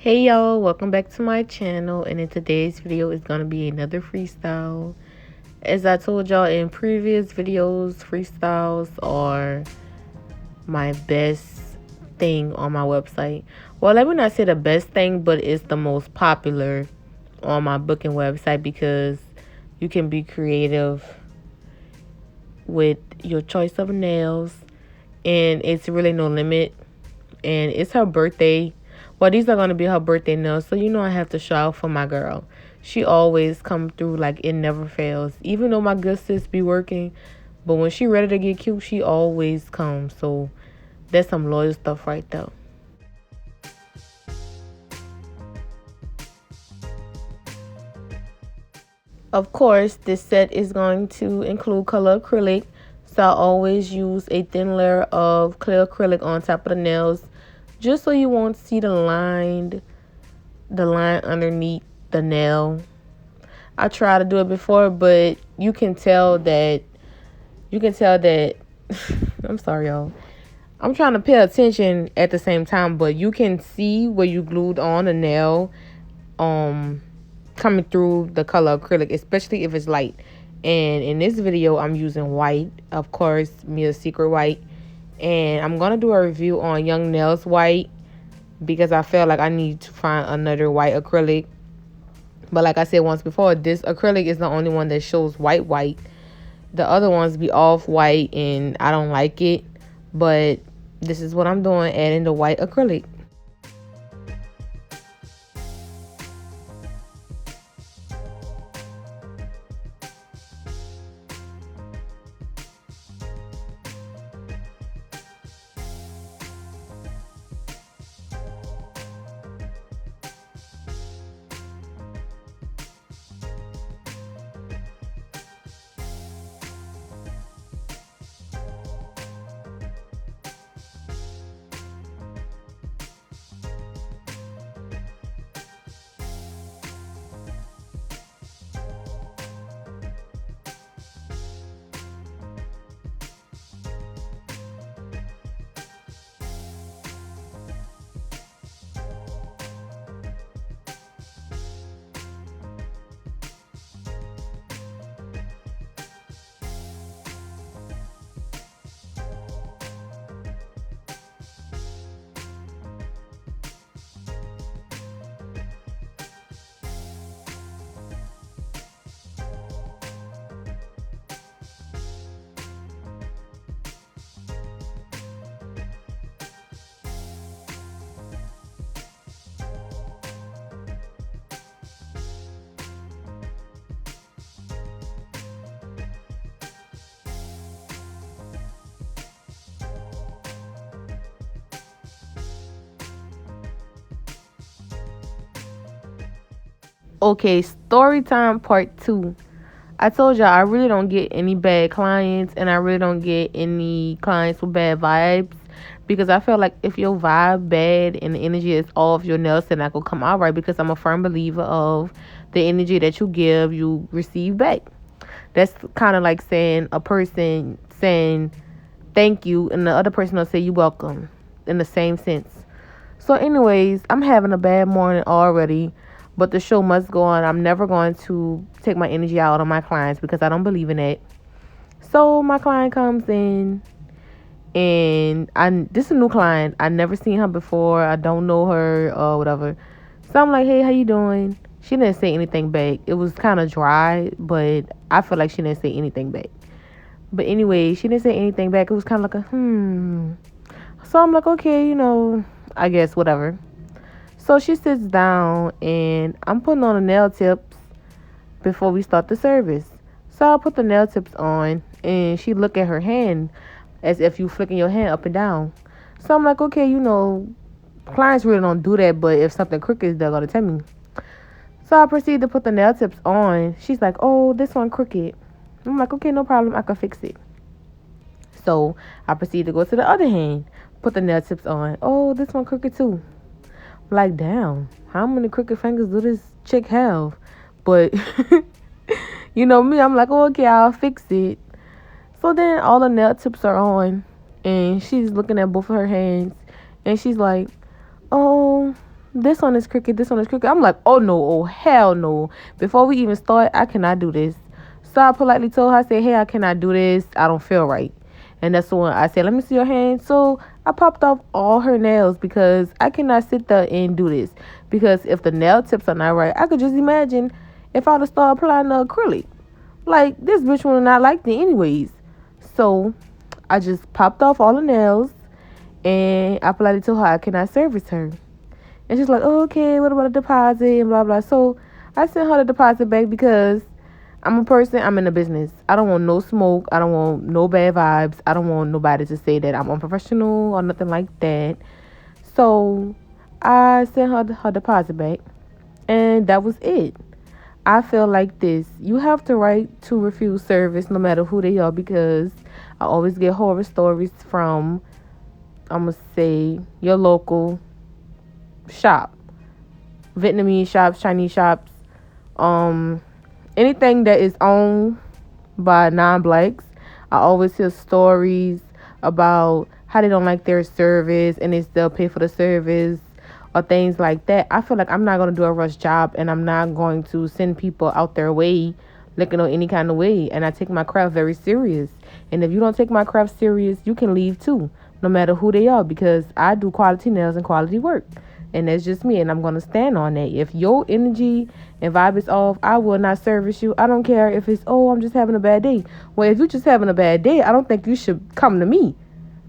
Hey y'all, welcome back to my channel, and in today's video is going to be another freestyle. As I told y'all in previous videos, freestyles are my best thing on my website. Well, let me not say the best thing, but it's the most popular on my booking website because you can be creative with your choice of nails, and it's really no limit. And it's her birthday. Well, these are going to be her birthday nails, so I have to show out for my girl. She always come through like it never fails. Even though my good sis be working, but when she ready to get cute, she always comes. So that's some loyal stuff right there. Of course, this set is going to include color acrylic. So I always use a thin layer of clear acrylic on top of the nails, just so you won't see the line underneath the nail. I tried to do it before, but you can tell that I'm sorry, y'all. I'm trying to pay attention at the same time, but you can see where you glued on the nail um coming through the color acrylic, especially if it's light. And in this video, I'm using white, of course, Mia's Secret White. And I'm going to do a review on Young Nails White because I feel like I need to find another white acrylic. But like I said once before, this acrylic is the only one that shows white. The other ones be off white and I don't like it. But this is what I'm doing, adding the white acrylic. Okay, story time part 2. I told y'all I really don't get any bad clients, and I really don't get any clients with bad vibes, because I feel like if your vibe bad and the energy is off, your nails are not gonna come out right, because I'm a firm believer of the energy that you give, you receive back. That's kind of like saying a person saying thank you and the other person will say you welcome in the same sense. So anyways, I'm having a bad morning already, but the show must go on. I'm never going to take my energy out on my clients because I don't believe in it. So my client comes in, and this is a new client. I never seen her before. I don't know her or whatever. So I'm like, hey, how you doing? She didn't say anything back. It was kind of dry, but I feel like she didn't say anything back. But anyway, she didn't say anything back. It was kind of like a. So I'm like, okay, I guess whatever. So she sits down, and I'm putting on the nail tips before we start the service. So I put the nail tips on, and she look at her hand as if you flicking your hand up and down. So I'm like, okay, clients really don't do that, but if something crooked is, they're gonna tell me. So I proceed to put the nail tips on. She's like, oh, this one crooked. I'm like, okay, no problem, I can fix it. So I proceed to go to the other hand, put the nail tips on. Oh, this one crooked too. Like, damn, how many crooked fingers do this chick have? But me, I'm like, oh, okay, I'll fix it. So then all the nail tips are on, and she's looking at both of her hands, and she's like, oh, this one is crooked, this one is crooked. I'm like, oh no, oh hell no. Before we even start, I cannot do this. So I politely told her, I said, hey, I cannot do this. I don't feel right. And that's when I said, let me see your hand. So I popped off all her nails because I cannot sit there and do this. Because if the nail tips are not right, I could just imagine if I would have started applying the acrylic. Like, this bitch would not like it anyways. So I just popped off all the nails and I politely told her I cannot service her. And she's like, oh, okay, what about a deposit and blah, blah. So I sent her the deposit back because I'm a person, I'm in a business. I don't want no smoke. I don't want no bad vibes. I don't want nobody to say that I'm unprofessional or nothing like that. So I sent her deposit back. And that was it. I feel like this. You have the right to refuse service no matter who they are because I always get horror stories from, I'm going to say, your local shop. Vietnamese shops, Chinese shops, anything that is owned by non-blacks. I always hear stories about how they don't like their service and they still pay for the service or things like that. I feel like I'm not going to do a rush job and I'm not going to send people out their way looking on any kind of way. And I take my craft very serious. And if you don't take my craft serious, you can leave too, no matter who they are, because I do quality nails and quality work. And that's just me, and I'm going to stand on that. If your energy and vibe is off, I will not service you. I don't care if it's, oh, I'm just having a bad day. Well, if you're just having a bad day, I don't think you should come to me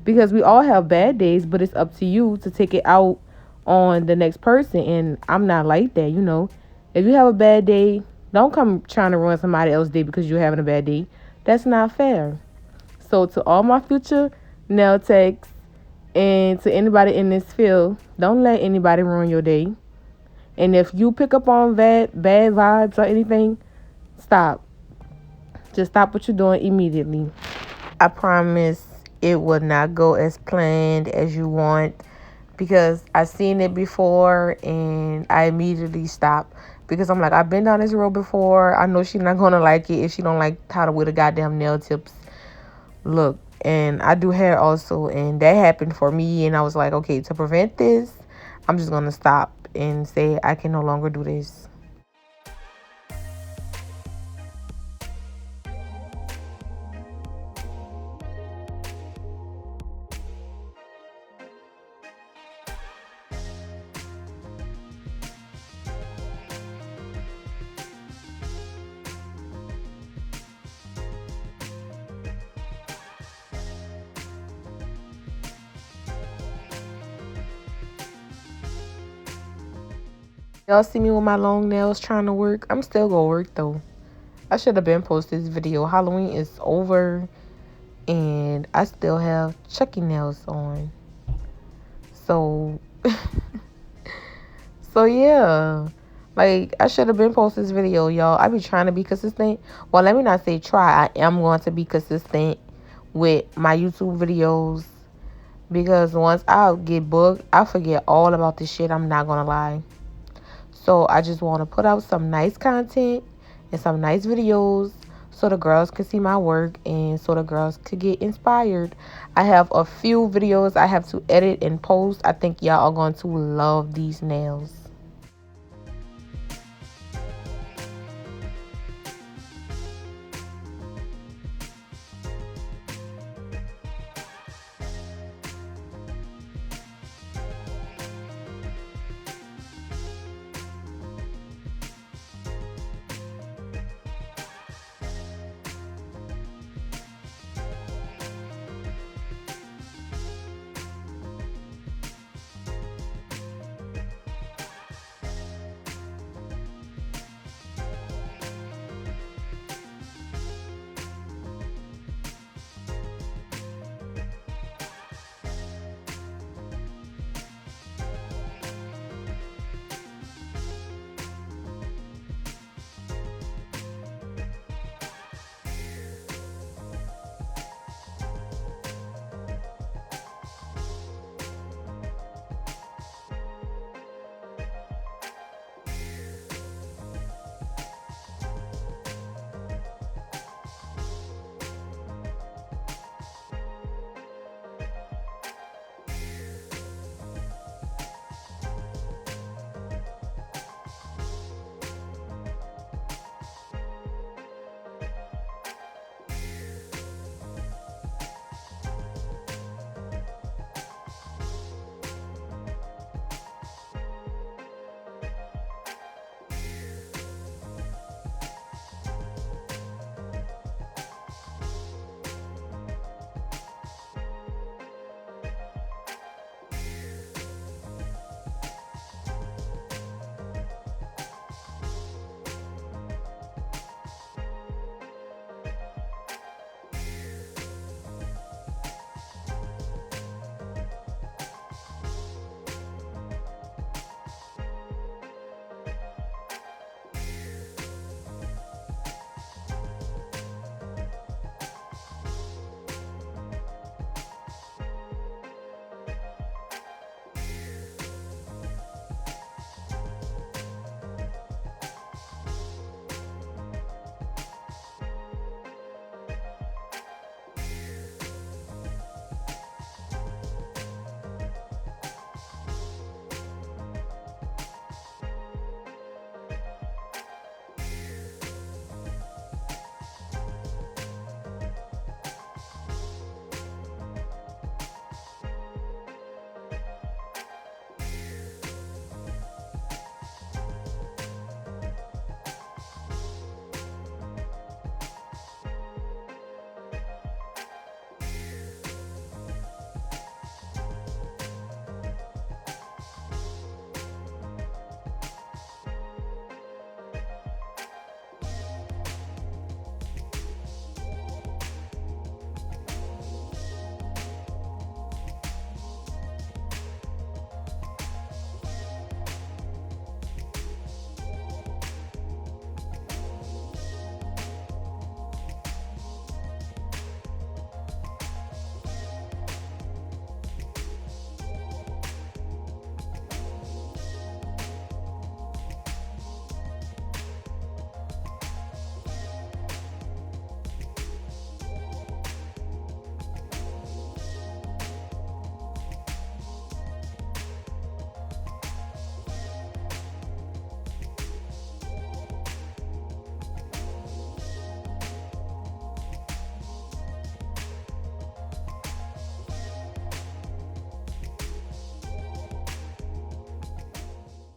because we all have bad days, but it's up to you to take it out on the next person. And I'm not like that, you know. If you have a bad day, don't come trying to ruin somebody else's day because you're having a bad day. That's not fair. So to all my future nail techs, and to anybody in this field, don't let anybody ruin your day. And if you pick up on bad vibes or anything, stop. Just stop what you're doing immediately. I promise it will not go as planned as you want because I've seen it before and I immediately stop because I'm like, I've been down this road before. I know she's not going to like it if she don't like how to wear the goddamn nail tips. Look, and I do hair also, and that happened for me, and I was like, okay, to prevent this, I'm just going to stop and say I can no longer do this. Y'all see me with my long nails trying to work? I'm still going to work, though. I should have been posted this video. Halloween is over, and I still have Chucky nails on. So, so yeah. Like, I should have been posting this video, y'all. I be trying to be consistent. Well, let me not say try. I am going to be consistent with my YouTube videos. Because once I get booked, I forget all about this shit. I'm not going to lie. So I just want to put out some nice content and some nice videos so the girls can see my work and so the girls could get inspired. I have a few videos I have to edit and post. I think y'all are going to love these nails.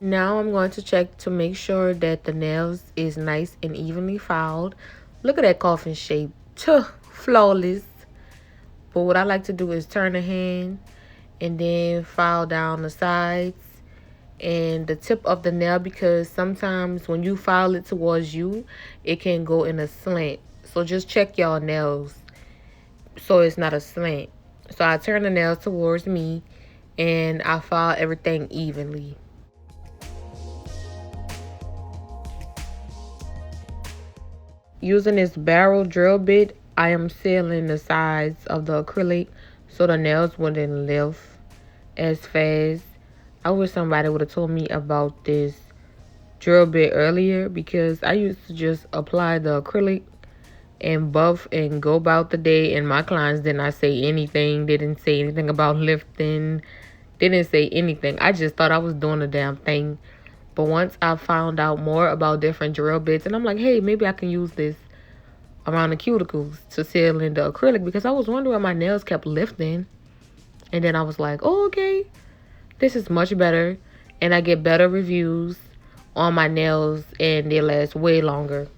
Now I'm going to check to make sure that the nails is nice and evenly filed. Look at that coffin shape. Tuh, flawless. But what I like to do is turn the hand and then file down the sides and the tip of the nail, because sometimes when you file it towards you, it can go in a slant. So just check y'all nails so it's not a slant. So I turn the nails towards me and I file everything evenly. Using this barrel drill bit, I am sealing the sides of the acrylic so the nails wouldn't lift as fast. I wish somebody would have told me about this drill bit earlier, because I used to just apply the acrylic and buff and go about the day, and my clients did not say anything. They didn't say anything about lifting. They didn't say anything. I just thought I was doing the damn thing. But once I found out more about different drill bits, and I'm like, hey, maybe I can use this around the cuticles to seal in the acrylic, because I was wondering why my nails kept lifting. And then I was like, oh, okay, this is much better. And I get better reviews on my nails and they last way longer.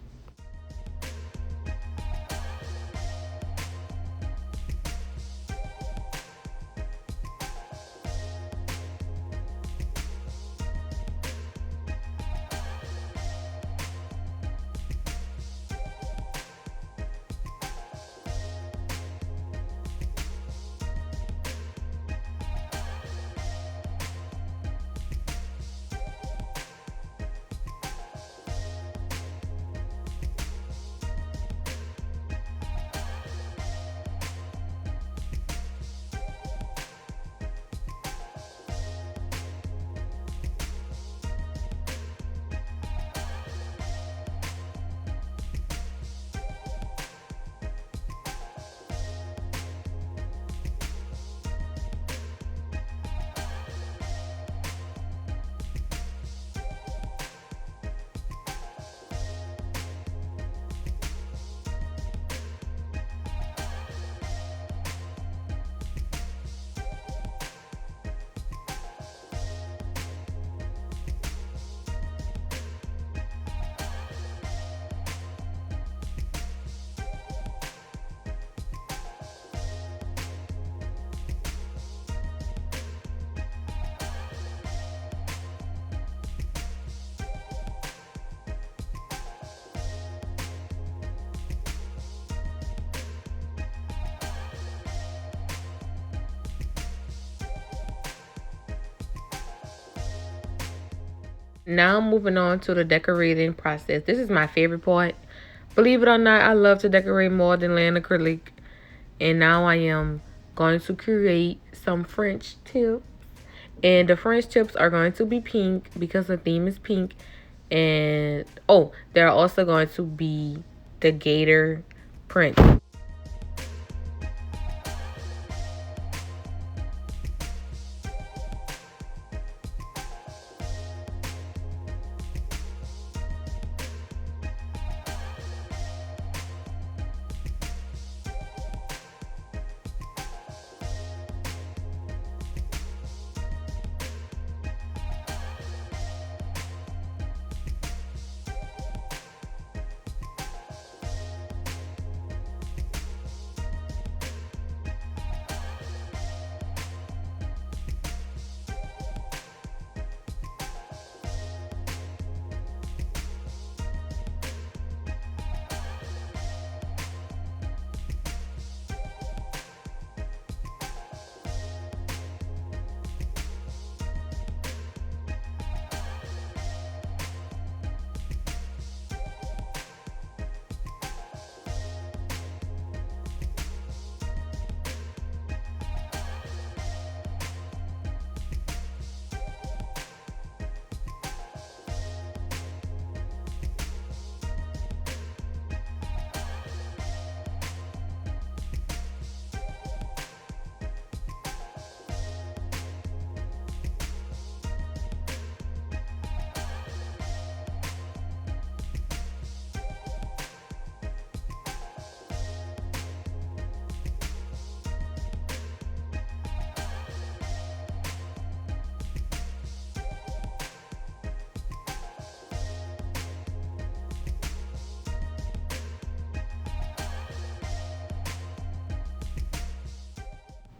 Now moving on to the decorating process. This is my favorite part. Believe it or not, I love to decorate more than laying acrylic. And now I am going to create some French tips. And the French tips are going to be pink because the theme is pink. And oh, they're also going to be the gator print.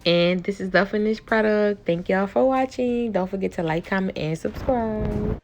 And this is the finished product. Thank y'all for watching. Don't forget to like, comment, and subscribe.